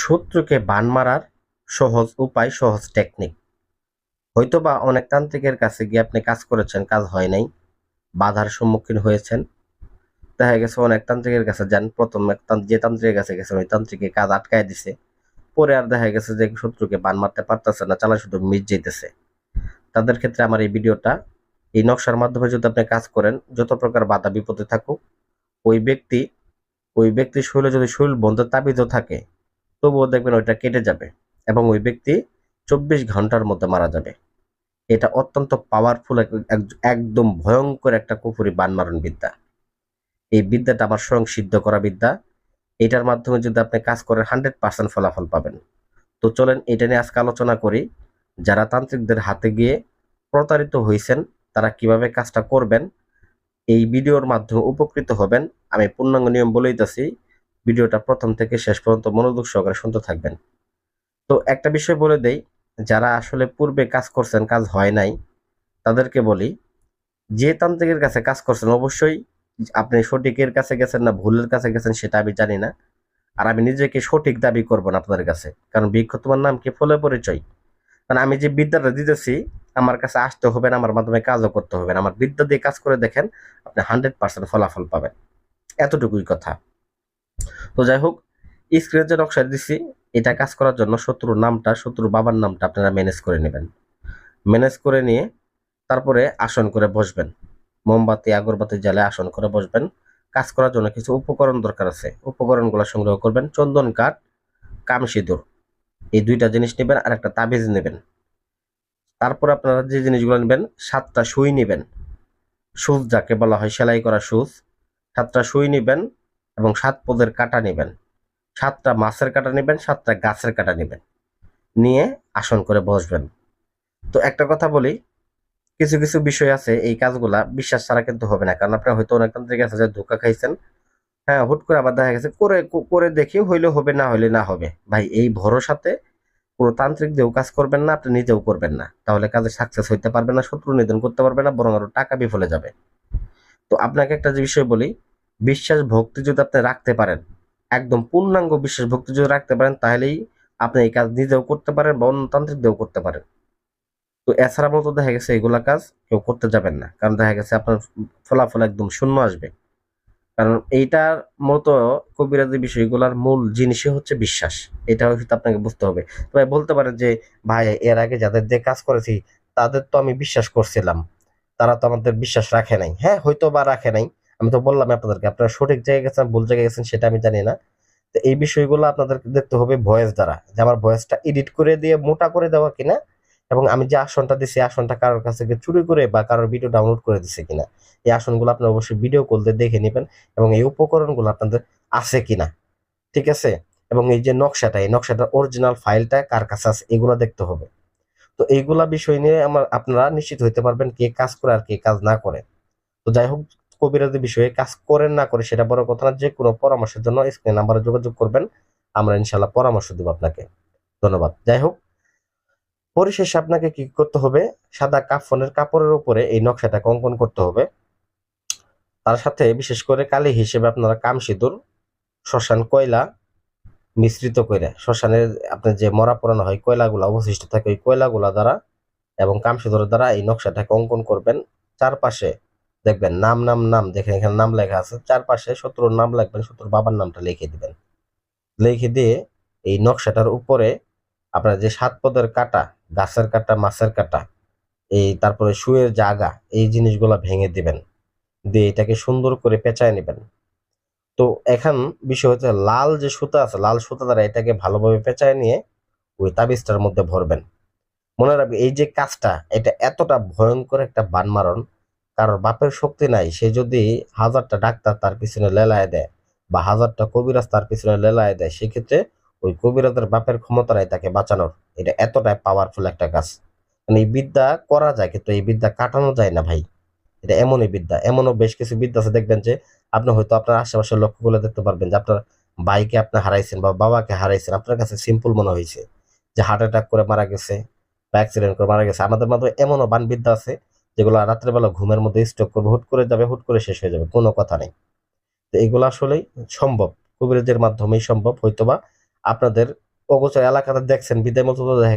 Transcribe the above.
শত্রুকে বান মারার সহজ উপায়, সহজ টেকনিক। হয়তোবা অনেক তান্ত্রিকের কাছে গিয়ে আপনি কাজ করেছেন, কাজ হয় নাই, বাধার সম্মুখীন হয়েছেন। দেখা গেছে অনেক তান্ত্রিকের কাছে যান, প্রথম যে তান্ত্রিকের কাছে গেছেন ওই তান্ত্রিকের কাজ আটকায় দিছে। পরে আর দেখা গেছে যে শত্রুকে বান মারতে পারতেছে না, চালা শুধু মিস যেতেছে। তাদের ক্ষেত্রে আমার এই ভিডিওটা, এই নকশার মাধ্যমে যদি আপনি কাজ করেন, যত প্রকার বাধা বিপদে থাকুক, ওই ব্যক্তি ওই ব্যক্তির শরীরে যদি শরীর বন্ধের তাবিজও থাকে, তবুও দেখবেন ওইটা কেটে যাবে এবং ওই ব্যক্তি 24 ঘন্টার মধ্যে মারা যাবে। এটা অত্যন্ত পাওয়ারফুল, একদম ভয়ঙ্কর একটা কুফরি বান মারণ বিদ্যা। এই বিদ্যাটা আমার স্বয়ং সিদ্ধ করা বিদ্যা। এটার মাধ্যমে যদি আপনি কাজ করেন 100% ফলাফল পাবেন। তো চলেন এটা নিয়ে আজকে আলোচনা করি। যারা তান্ত্রিকদের হাতে গিয়ে প্রতারিত হয়েছেন তারা কিভাবে কাজটা করবেন, এই ভিডিওর মাধ্যমে উপকৃত হবেন। আমি পূর্ণাঙ্গ নিয়ম বলে দিতেছি, ভিডিওটা প্রথম থেকে শেষ পর্যন্ত মনোযোগ সহকারে শুনতে থাকবেন। তো একটা বিষয় বলে দেই, যারা আসলে পূর্বে কাজ করছেন, কাজ হয় নাই, তাদেরকে বলি, যে তান্ত্রিকের কাছে কাজ করছেন অবশ্যই আপনি সঠিকের কাছে গেছেন না ভুলের কাছে গেছেন সেটা আমি জানি না। আর আমি নিজেকে সঠিক দাবি করবো না আপনাদের কাছে, কারণ বৃক্ষ তোমার নাম কি, ফলে পরিচয়। কারণ আমি যে বিদ্যাটা দিতেছি, আমার কাছে আসতে হবে না, আমার মাধ্যমে কাজও করতে হবে না। আমার বিদ্যা দিয়ে কাজ করে দেখেন, আপনি 100% ফলাফল পাবেন। এতটুকুই কথা। তো যাই হোক, স্ক্রিনে যে নকশা দিচ্ছি, এটা কাজ করার জন্য শত্রুর নামটা, শত্রুর বাবার নামটা আপনারা ম্যানেজ করে নেবেন। ম্যানেজ করে নিয়ে তারপরে আসন করে বসবেন, মোমবাতি আগরবাতি জ্বালে আসন করে বসবেন। কাজ করার জন্য কিছু উপকরণ দরকার আছে, উপকরণগুলো সংগ্রহ করবেন। চন্দন কাঠ, কাম সিঁদুর, এই দুইটা জিনিস নেবেন, আর একটা তাবিজ নেবেন। তারপর আপনারা যে জিনিসগুলো নেবেন, 7টা সুই নেবেন, সুচ যাকে বলা হয় সেলাই করা সুচ। 7টা সুই নেবেন এবং 7 পদের কাঁটা নেবেন। 7টা মাছের কাঁটা নেবেন, 7টা গাছের কাঁটা নেবেন, নিয়ে আসন করে বসবেন। তো একটা কথা বলি, কিছু কিছু বিষয় আছে, এই কাজগুলা বিশ্বাস ছাড়া কিন্তু হবে না। কারণ আপনারা হয়তো অনেক তান্ত্রিক আছে যে ধোঁকা খাইছেন, হ্যাঁ, হুট করে আবার দেখা গেছে করে করে দেখি হইলে হবে, না হইলে না হবে। ভাই, এই ভরসাতে কোনো তান্ত্রিক দিয়েও কাজ করবেন না, আপনি নিজেও করবেন না, তাহলে কাজে সাকসেস হইতে পারবে না, শত্রু নিধন করতে পারবে না, বরং আরো টাকা বিফলে যাবে। তো আপনাকে একটা যে বিষয় বলি, বিশ্বাস ভক্তি যদি আপনি রাখতে পারেন, একদম পূর্ণাঙ্গ বিশ্বাস ভক্তি যদি রাখতে পারেন, তাহলেই আপনি এই কাজ নিজেও করতে পারেন বা অন্য তান্ত্রিক দিয়েও করতে পারেন। তো এছাড়া মতো দেখা গেছে এগুলা কাজ কেউ করতে যাবেন না, কারণ দেখা গেছে আপনার ফলাফল একদম শূন্য আসবে। কারণ এইটার মতো কবিরাজি বিষয়গুলোর মূল জিনিসই হচ্ছে বিশ্বাস। এটা হয়তো আপনাকে বুঝতে হবে। তো ভাই বলতে পারেন যে, ভাই এর আগে যাদের দিয়ে কাজ করেছি তাদের তো আমি বিশ্বাস করছিলাম, তারা তো আমাদের বিশ্বাস রাখে নাই। হ্যাঁ, হয়তো বা রাখে নাই, আমি তো বললাম আপনাদেরকে, আপনারা সঠিক জায়গায় গেছেন ভুল জায়গায় গেছেন সেটা আমি জানি না। তো এই বিষয়গুলো আপনাদেরকে দেখতে হবে ভয়েস দ্বারা, যে আমার ভয়েসটা এডিট করে দিয়ে মোটা করে দেওয়া কিনা, এবং আমি যে আসনটা দিছি আসনটা কারোর কাছ থেকে চুরি করে বা কারোর ভিডিও ডাউনলোড করে দিছে কিনা। এই আসনগুলো আপনারা অবশ্যই ভিডিও কল দিয়ে দেখে নেবেন, এবং এই উপকরণগুলো আপনাদের আছে কিনা, ঠিক আছে। এবং এই যে নকশাটা, এই নকশাটার অরিজিনাল ফাইলটা কার কাছে আছে এগুলো দেখতে হবে। তো এইগুলা বিষয় নিয়ে আপনারা নিশ্চিত হইতে পারবেন কে কাজ করে আর কে কাজ না করে। তো যাই হোক, কবিরাজি বিষয়ে কাজ করেন না করে সেটা বড় কথা না। যে কোনো পরামর্শের জন্য স্ক্রিন নাম্বারে যোগাযোগ করবেন, আমরা ইনশাল্লাহ পরামর্শ দেব আপনাকে। ধন্যবাদ। যাই হোক, পরিশেষে আপনাকে কি করতে হবে, সাদা কাফনের কাপড়ের উপরে এই নকশাটাকে অঙ্কন করতে হবে। তার সাথে বিশেষ করে কালি হিসেবে আপনারা কাম সিঁদুর, শ্মশান কয়লা মিশ্রিত করে, শ্মশানের আপনার যে মরা পোড়ানো হয় কয়লাগুলা অবশিষ্ট থাকে, ওই কয়লাগুলা দ্বারা এবং কাম সিঁদুরের দ্বারা এই নকশাটাকে অঙ্কন করবেন। চারপাশে দেখবেন নাম নাম নাম, দেখেন এখানে নাম লেখা আছে, চারপাশে শত্রুর নাম লিখবেন, শত্রুর বাবার নামটা লিখে দিবেন। লিখে দিয়ে এই নকশাটার উপরে আপনার যে 7 পদের কাটা, গাছের কাটা, মাছের কাটা, এই তারপরে শুয়ের জায়গা, এই জিনিসগুলা ভেঙে দিবেন। দিয়ে এটাকে সুন্দর করে পেঁচায় নেবেন। তো এখন বিষয় হচ্ছে, লাল যে সুতা আছে, লাল সুতা দ্বারা এটাকে ভালোভাবে পেঁচায় নিয়ে ওই তাবিজটার মধ্যে ভরবেন। মনে রাখবে, এই যে কাজটা, এটা এতটা ভয়ঙ্কর একটা বানমারণ, কারোর বাপের শক্তি নাই, সে যদি 1000টা ডাক্তার তার পিছনে লেলায় দেয় বা 1000টা কবিরাজ তার পিছনে লেলায় দেয়, সেক্ষেত্রে ওই কবিরাজের বাপের ক্ষমতা নাই তাকে বাঁচানোর। এটা এতটাই পাওয়ারফুল একটা কাজ। মানে এই বিদ্যা করা যায়, কিন্তু এই বিদ্যা কাটানো যায় না ভাই। এটা এমনই বিদ্যা, এমনও বেশ কিছু বিদ্যা আছে, দেখবেন যে আপনি হয়তো আপনার আশেপাশে লক্ষ্য করলে দেখতে পারবেন যে আপনার ভাইকে আপনি হারাইছেন বা বাবাকে হারাইছেন, আপনার কাছে সিম্পল মনে হয়েছে যে হার্ট অ্যাটাক করে মারা গেছে বা অ্যাক্সিডেন্ট করে মারা গেছে। আমাদের মাধ্যমে এমনও বানবিদ্যা আছে যেগুলো রাত্রেবেলা ঘুমের মধ্যে স্ট্রোক করবে, হুট করে যাবে, হুট করে শেষ হয়ে যাবে, কোনো কথা নেই। তো এগুলো আসলেই সম্ভব, কবিরাজের মাধ্যমেই সম্ভব। হয়তোবা আপনাদের অগোচর এলাকাতে দেখছেন বিদায় মতো দেখা গেছে